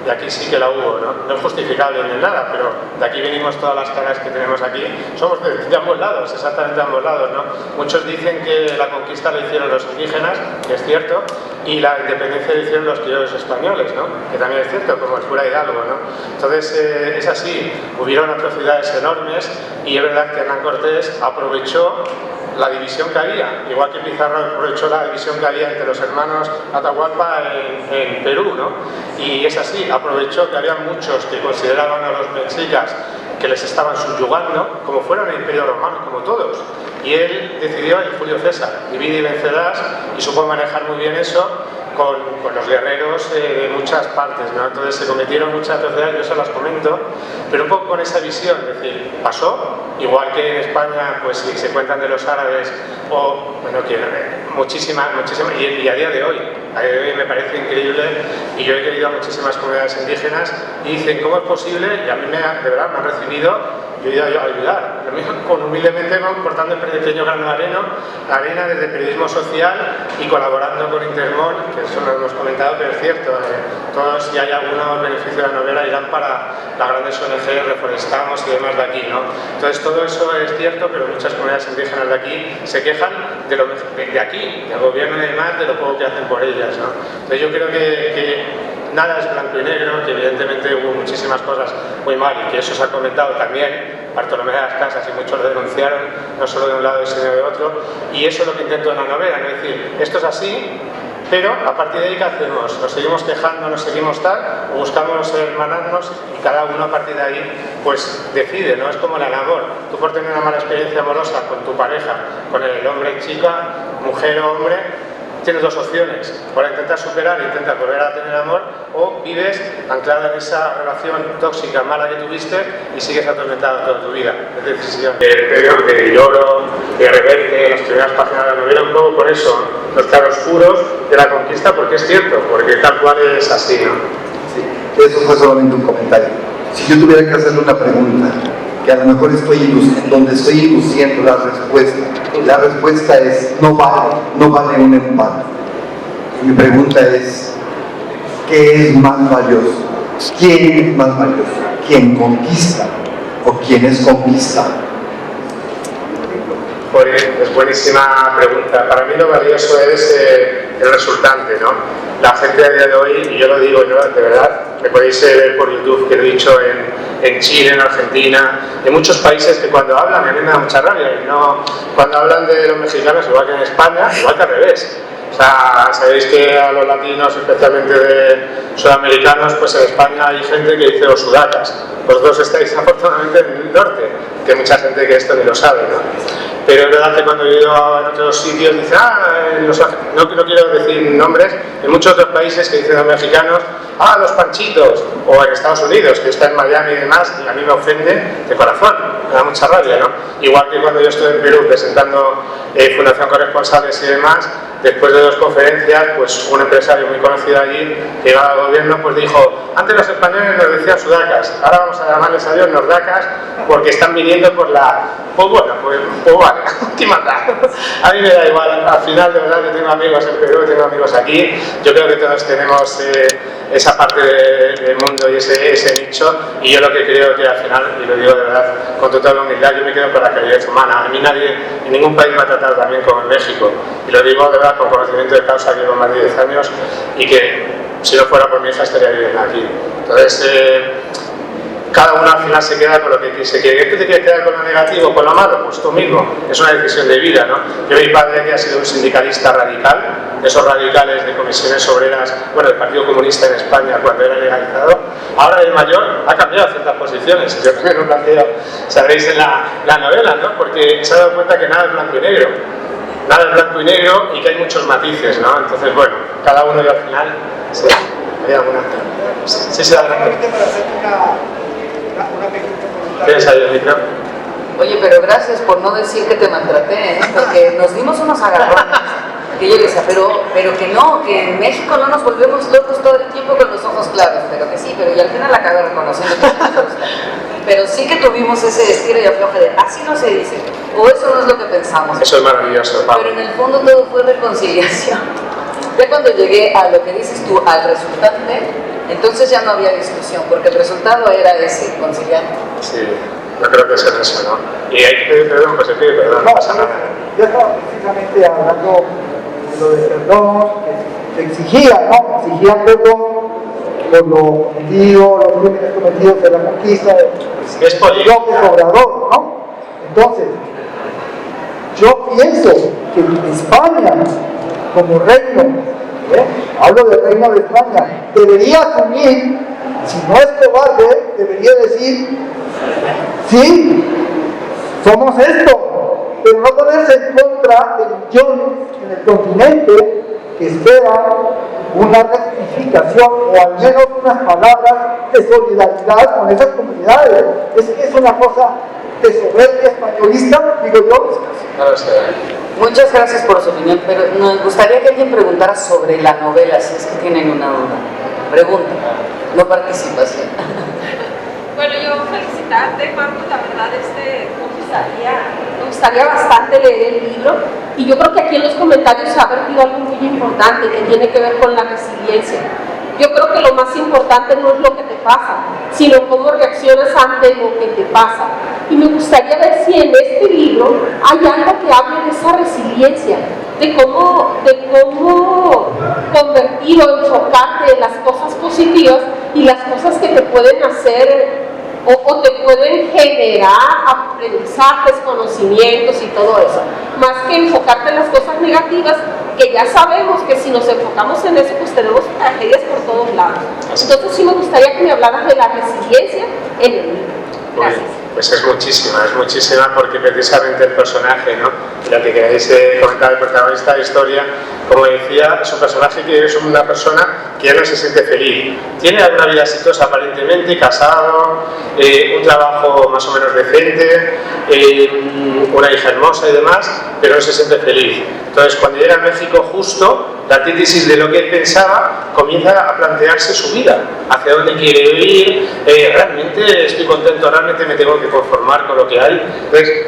y aquí sí que la hubo, ¿no? No es justificable ni nada, pero de aquí venimos todas las caras que tenemos aquí, somos de ambos lados, exactamente de ambos lados, ¿no? Muchos dicen que la conquista la hicieron los indígenas, que es cierto, y la independencia la hicieron los criollos españoles, ¿no? Que también es cierto, como el cura Hidalgo, ¿no? Entonces, es así, hubieron atrocidades enormes, y es verdad que Hernán Cortés aprovechó la división que había, igual que Pizarro aprovechó la división que había entre los hermanos Atahualpa en Perú, ¿no? Y es así, aprovechó que había muchos que consideraban a los mexicas que les estaban subyugando, como fueron el Imperio Romano, como todos. Y él decidió, el Julio César, divide y vencerás, y supo manejar muy bien eso con los guerreros de muchas partes, ¿no? Entonces se cometieron muchas atrocidades, yo se las comento, pero un poco con esa visión, es decir, pasó, igual que en España, pues si se cuentan de los árabes, o, bueno, muchísimas, y a día de hoy me parece increíble, y yo he ido a muchísimas comunidades indígenas, y dicen, ¿cómo es posible? Y a mí de verdad me han recibido, yo he ido a ayudar, lo mismo, humildemente cortando el pequeño grano de arena desde periodismo social y colaborando con Intermón, que eso no lo hemos comentado, pero es cierto, todos, si hay algunos beneficios de la novela, irán para las grandes ONG, Reforestamos y demás de aquí, ¿no? Entonces todo eso es cierto, pero muchas comunidades indígenas de aquí se quejan de aquí, del gobierno y demás, de lo poco que hacen por ellas, ¿no? Entonces yo creo que nada es blanco y negro, que evidentemente hubo muchísimas cosas muy mal y que eso se ha comentado también, Bartolomé de las Casas y muchos lo denunciaron, no sino de un lado sino de otro, y eso es lo que intento en la novela, ¿no? Es decir, esto es así, Pero a partir de ahí, ¿qué hacemos? ¿Nos seguimos quejando, nos seguimos tal? ¿O buscamos hermanarnos y cada uno a partir de ahí pues decide, ¿no? Es como el amor. Tú por tener una mala experiencia amorosa con tu pareja, con el hombre y chica, mujer o hombre, tienes dos opciones: para intentar superar, intentar volver a tener amor, o vives anclada en esa relación tóxica, mala que tuviste y sigues atormentada toda tu vida. Es decisión. De lloro, de reverte, las primeras páginas de la novela, un poco por eso, los claroscuros de la conquista, porque es cierto, porque tal cual es así, ¿no?
Sí, eso fue solamente un comentario. Si yo tuviera que hacerle una pregunta, que a lo mejor estoy induciendo la respuesta es no vale un empate. Y mi pregunta es, ¿qué es más valioso? ¿Quién es más valioso? ¿Quién conquista o quién es conquistado?
Es buenísima pregunta. Para mí lo valioso es el resultante, ¿no? La gente a día de hoy, y yo lo digo, ¿no? De verdad, me podéis ver por YouTube que lo he dicho en Chile, en Argentina, en muchos países que cuando hablan, a mí me da mucha rabia, y no, cuando hablan de los mexicanos, igual que en España, igual que al revés. O sea, sabéis que a los latinos, especialmente de sudamericanos, pues en España hay gente que dice los sudacas. Vosotros estáis afortunadamente en el norte, que hay mucha gente que esto ni lo sabe, ¿no? Pero es verdad que cuando he ido a otros sitios, dicen, no quiero decir nombres, en muchos otros países que dicen los mexicanos, los panchitos, o en Estados Unidos, que está en Miami y demás, y a mí me ofende de corazón, me da mucha rabia, ¿no? Igual que cuando yo estuve en Perú presentando Fundación Corresponsales y demás, después de 2 conferencias, pues un empresario muy conocido allí, que iba al gobierno, pues dijo, antes los españoles nos decían sudacas, ahora vamos a llamarles a Dios nordacas, porque están viniendo por la... Pues bueno, pues vale, ¿qué manda? A mí me da igual, al final de verdad que tengo amigos en Perú, tengo amigos aquí, yo creo que todos tenemos esa parte del mundo y ese nicho, y yo lo que creo que al final, y lo digo de verdad con total humildad, yo me quedo con la calidad humana. A mí nadie, en ningún país me ha tratado tan bien como en México, y lo digo de verdad con conocimiento de causa, que llevo más de 10 años, y que si no fuera por mi hija estaría viviendo aquí. Entonces, cada uno al final se queda con lo que se quiere. ¿Tú te quieres quedar con lo negativo, con lo malo? Pues tú mismo. Es una decisión de vida, ¿no? Yo, mi padre, que ha sido un sindicalista radical, esos radicales de comisiones obreras, bueno, el Partido Comunista en España cuando era legalizado, ahora el mayor ha cambiado ciertas posiciones. Yo también lo planteo, sabréis, en la novela, ¿no? Porque se ha dado cuenta que nada es blanco y negro. Nada es blanco y negro y que hay muchos matices, ¿no? Entonces, bueno, cada uno y al final... Sí, ¿hay alguna? Sí, adelante. ¿Tienes ahí el micro?
Oye, pero gracias por no decir que te maltraté, ¿eh? Porque nos dimos unos agarrones. Que yo le decía, pero que no, que en México no nos volvemos locos todo el tiempo con los ojos claros, pero que sí, pero y al final acabé reconociendo que no me gusta. Pero sí que tuvimos ese estilo y afloje de, así no se dice, o eso no es lo que pensamos.
Eso es maravilloso, Pablo.
Pero en el fondo todo fue reconciliación. Ya cuando llegué a lo que dices tú, al resultante, entonces ya no había discusión, porque el resultado era ese, conciliar.
Sí, yo creo que es eso, ¿no? Y hay que pedir perdón, pues se pide perdón, no pasa nada.
Yo estaba precisamente hablando de lo de perdón, que exigía, ¿no? Exigía perdón por lo cometido, los crímenes cometidos en la conquista de López Obrador, ¿no? Entonces, yo pienso que España, como reino, hablo del reino de España, debería asumir, si no es cobarde, debería decir, sí, somos esto, pero no ponerse en contra de millones en el continente que esperan una rectificación o al menos unas palabras de solidaridad con esas comunidades. Es que es una cosa de soberbia españolista, digo yo.
Muchas gracias por su opinión, pero nos gustaría que alguien preguntara sobre la novela, si es que tienen una duda. Pregunta, no participación.
Bueno, yo felicitarte, Marco, la verdad me gustaría bastante leer el libro, y yo creo que aquí en los comentarios se ha vertido algo muy importante que tiene que ver con la resiliencia. Yo creo que lo más importante no es lo que te pasa, sino cómo reaccionas ante lo que te pasa. Y me gustaría ver si en este libro hay algo que hable de esa resiliencia, de cómo convertir o enfocarte en las cosas positivas y las cosas que te pueden hacer o te pueden generar aprendizajes, conocimientos y todo eso. Más que enfocarte en las cosas negativas, porque ya sabemos que si nos enfocamos en eso, pues tenemos tragedias por todos lados. Entonces sí me gustaría que me hablaras de la resiliencia en el libro. Gracias.
Pues es muchísima, porque precisamente el personaje, ¿no? Lo que queréis comentar, el protagonista de la historia, como decía, es un personaje que es una persona que ya no se siente feliz. Tiene alguna vida exitosa aparentemente, casado, un trabajo más o menos decente, una hija hermosa y demás, pero no se siente feliz. Entonces, cuando llega a México, justo la antítesis de lo que él pensaba, comienza a plantearse su vida, hacia dónde quiere ir, realmente estoy contento, realmente me tengo que conformar con lo que hay. Entonces,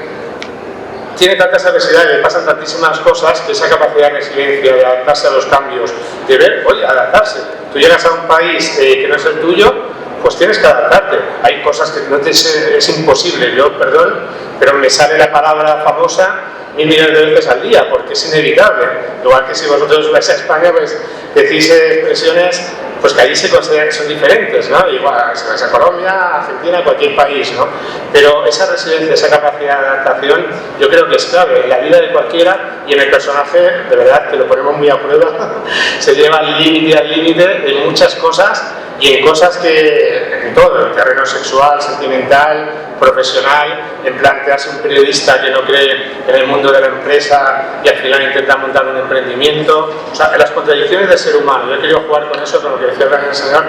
tiene tantas adversidades, le pasan tantísimas cosas, que esa capacidad de resiliencia, de adaptarse a los cambios, de ver, oye, adaptarse. Tú llegas a un país que no es el tuyo, pues tienes que adaptarte. Hay cosas que no te es imposible. Yo, perdón, pero me sale la palabra famosa 1000 millones de veces al día, porque es inevitable. Igual que si vosotros vais a España, pues decís expresiones pues que allí se consideran que son diferentes, ¿no? Igual, si vais a Colombia, Argentina, cualquier país, ¿no? Pero esa resiliencia, esa capacidad de adaptación, yo creo que es clave en la vida de cualquiera, y en el personaje, de verdad, que lo ponemos muy a prueba, se lleva al límite en muchas cosas, y en cosas que, en todo, en terreno sexual, sentimental, profesional, en plantearse un periodista que no cree en el mundo de la empresa y al final intenta montar un emprendimiento, o sea, en las contradicciones del ser humano. Yo he querido jugar con eso, con lo que decía el señor,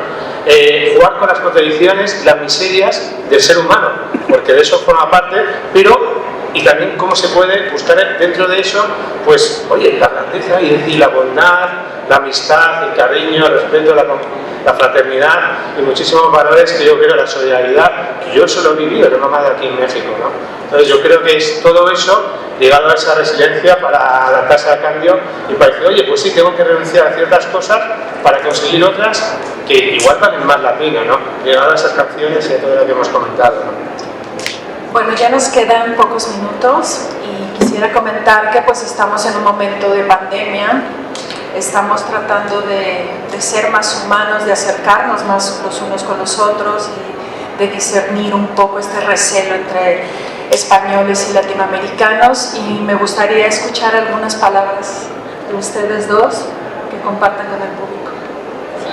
jugar con las contradicciones, las miserias del ser humano, porque de eso forma parte, pero y también cómo se puede buscar dentro de eso, pues, oye, la grandeza y la bondad, la amistad, el cariño, el respeto, la fraternidad y muchísimos valores que yo creo, la solidaridad, que yo eso lo he vivido, lo he mamado aquí en México, ¿no? Entonces yo creo que es todo eso ligado a esa resiliencia para adaptarse al cambio y para decir, oye, pues sí, tengo que renunciar a ciertas cosas para conseguir otras que igual valen más la pena, ¿no? Ligado a esas canciones y a todo lo que hemos comentado, ¿no?
Bueno, ya nos quedan pocos minutos y quisiera comentar que pues estamos en un momento de pandemia, estamos tratando de ser más humanos, de acercarnos más los unos con los otros y de discernir un poco este recelo entre españoles y latinoamericanos, y me gustaría escuchar algunas palabras de ustedes dos que compartan con el público.
Sí,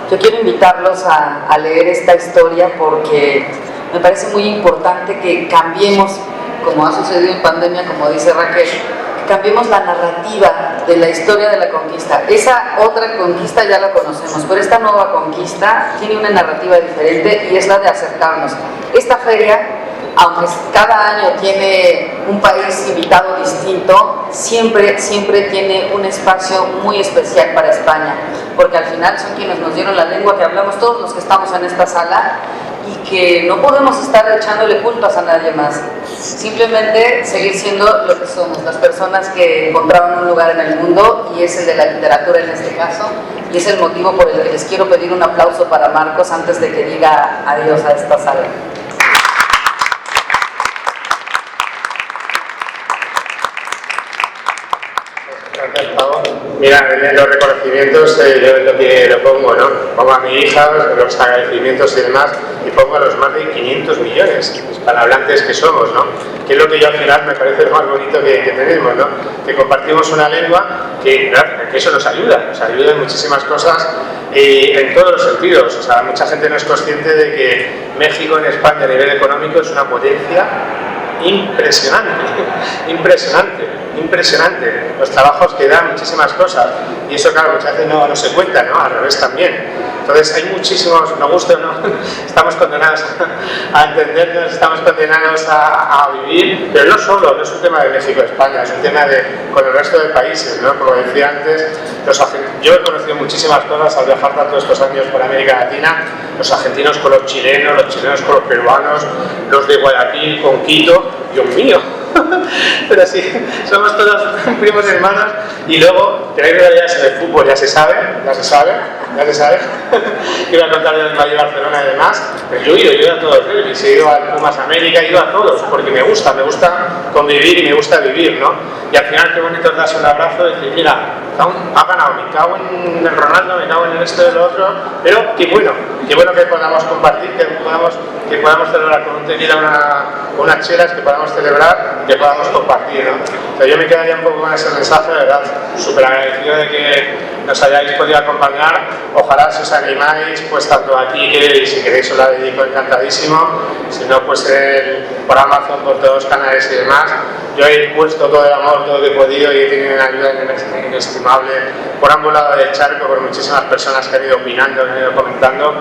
yo quiero invitarlos a leer esta historia porque me parece muy importante que cambiemos, como ha sucedido en pandemia, como dice Raquel, que cambiemos la narrativa de la historia de la conquista. Esa otra conquista ya la conocemos, pero esta nueva conquista tiene una narrativa diferente y es la de acercarnos. Esta feria, aunque cada año tiene un país invitado distinto, siempre tiene un espacio muy especial para España, porque al final son quienes nos dieron la lengua que hablamos todos los que estamos en esta sala, y que no podemos estar echándole culpas a nadie más, simplemente seguir siendo lo que somos, las personas que encontraron un lugar en el mundo, y es el de la literatura en este caso, y es el motivo por el que les quiero pedir un aplauso para Marcos antes de que diga adiós a esta sala.
Mira, en los reconocimientos yo lo que lo pongo, ¿no? Pongo a mi hija, los agradecimientos y demás, y pongo a los más de 500 millones hispanohablantes que somos, ¿no? Que es lo que yo al final me parece lo más bonito que tenemos, ¿no? Que compartimos una lengua que eso nos ayuda en muchísimas cosas y en todos los sentidos. O sea, mucha gente no es consciente de que México en España a nivel económico es una potencia impresionante, los trabajos que dan, muchísimas cosas, y eso claro, muchas veces no se cuenta, ¿no? Al revés también. Entonces hay muchísimos, nos gusta o no, estamos condenados a entendernos, estamos condenados a vivir, pero no solo, no es un tema de México, España, es un tema con el resto de países, ¿no? Como decía antes, yo he conocido muchísimas cosas al viajar tantos estos años por América Latina, los argentinos con los chilenos con los peruanos, los de Guayaquil con Quito, Dios mío. Pero sí, somos todos primos hermanos, y luego que hay rivalidades en el fútbol, ya se sabe. Iba a contar del Madrid, Barcelona y demás, pero yo he ido a todos los derbis, he ido al Pumas América, he ido a todos, porque me gusta convivir y me gusta vivir, ¿no? Y al final qué bonito es darse un abrazo y decir, mira, ha ganado, me cago en el Ronaldo, me cago en esto y lo otro, pero qué bueno que podamos compartir, que podamos celebrar con un tequila unas chelas, que podamos celebrar y que podamos compartir, ¿no? O sea, yo me quedaría un poco con ese mensaje, de verdad, súper agradecido de que nos hayáis podido acompañar. Ojalá si os animáis, pues tanto aquí que si queréis os la dedico encantadísimo, si no pues por Amazon, por todos los canales y demás. Yo he puesto todo el amor, todo lo que he podido y he tenido una ayuda inestimable por ambos lados del charco, por muchísimas personas que han ido opinando, que han ido comentando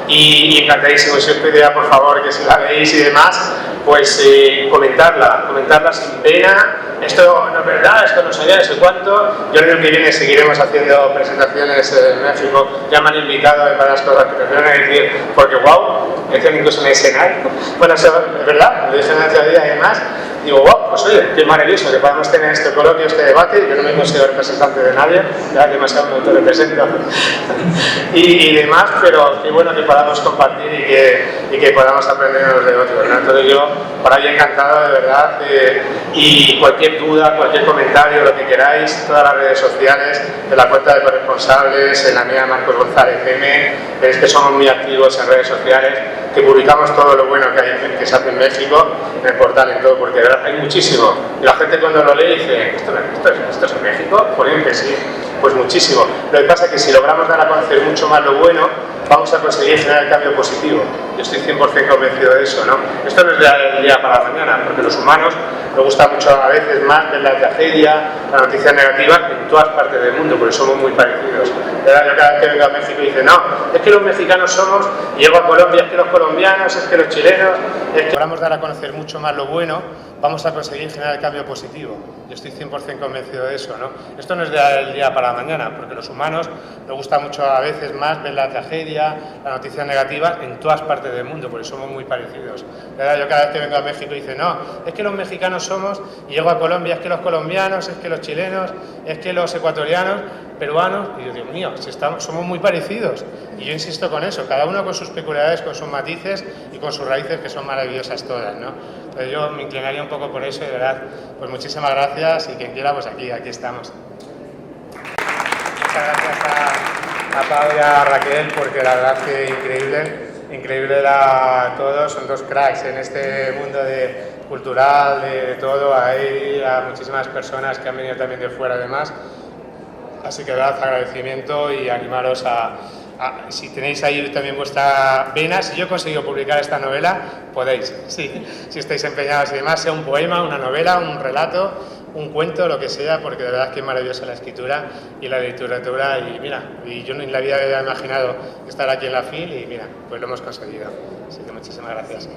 y encantadísimo. Si os pediría por favor que si la veis y demás, pues comentarla sin pena. Esto no es verdad, esto no sé qué, no sé cuánto. Yo el año que viene seguiremos haciendo presentaciones en México. Ya me han invitado en varias cosas que me van a decir, porque wow, he tenido incluso en el escenario. Bueno, es verdad, lo dije en el día y demás. Digo, wow, pues oye, qué maravilloso que podamos tener este coloquio, este debate. Yo no me considero representante de nadie, ya demasiado me autorrepresento y demás, pero qué bueno que podamos compartir y que podamos aprender unos de otros, ¿no? Entonces yo, para ello encantado, de verdad, y cualquier duda, cualquier comentario, lo que queráis, todas las redes sociales, en la cuenta de corresponsables, en la mía Marcos González M, veréis que somos muy activos en redes sociales, que publicamos todo lo bueno que se hace en México, en el portal, en todo, porque de verdad hay muchísimo. Y la gente cuando lo lee dice, ¿esto es en México? Pues bien que sí, pues muchísimo. Lo que pasa es que si logramos dar a conocer mucho más lo bueno, vamos a conseguir generar el cambio positivo. Yo estoy 100% convencido de eso, ¿no? Esto no es del día para la mañana, porque los humanos nos gusta mucho a veces más ver la tragedia, la noticia negativa en todas partes del mundo, porque somos muy parecidos. Yo cada vez que vengo a México dice, no, es que los mexicanos somos, y llego a Colombia, es que los colombianos, es que los chilenos, es que logramos dar a conocer mucho más lo bueno, vamos a conseguir generar el cambio positivo. Yo estoy 100% convencido de eso, ¿no? Esto no es del día para la mañana, porque los humanos nos gusta mucho a veces más ver la tragedia, la noticia negativa en todas partes del mundo, porque somos muy parecidos. Yo cada vez que vengo a México dice, no, es que los mexicanos somos, y llego a Colombia, es que los colombianos, es que los chilenos, es que los ecuatorianos, peruanos, y yo, Dios mío, si somos muy parecidos. Y yo insisto con eso, cada uno con sus peculiaridades, con sus matices y con sus raíces, que son maravillosas todas, ¿no? Entonces yo me inclinaría un poco por eso y de verdad, pues muchísimas gracias y quien quiera, pues aquí estamos. Muchas gracias a Pau y a Raquel, porque la verdad que increíble a todos, son dos cracks en este mundo cultural, de todo. Hay muchísimas personas que han venido también de fuera además, así que de verdad agradecimiento y animaros si tenéis ahí también vuestra vena, si yo he conseguido publicar esta novela, podéis, sí, si estáis empeñados y demás, sea un poema, una novela, un relato, un cuento, lo que sea, porque de verdad que es maravillosa la escritura y la literatura, y mira, y yo en la vida había imaginado estar aquí en la FIL y mira, pues lo hemos conseguido, así que muchísimas gracias.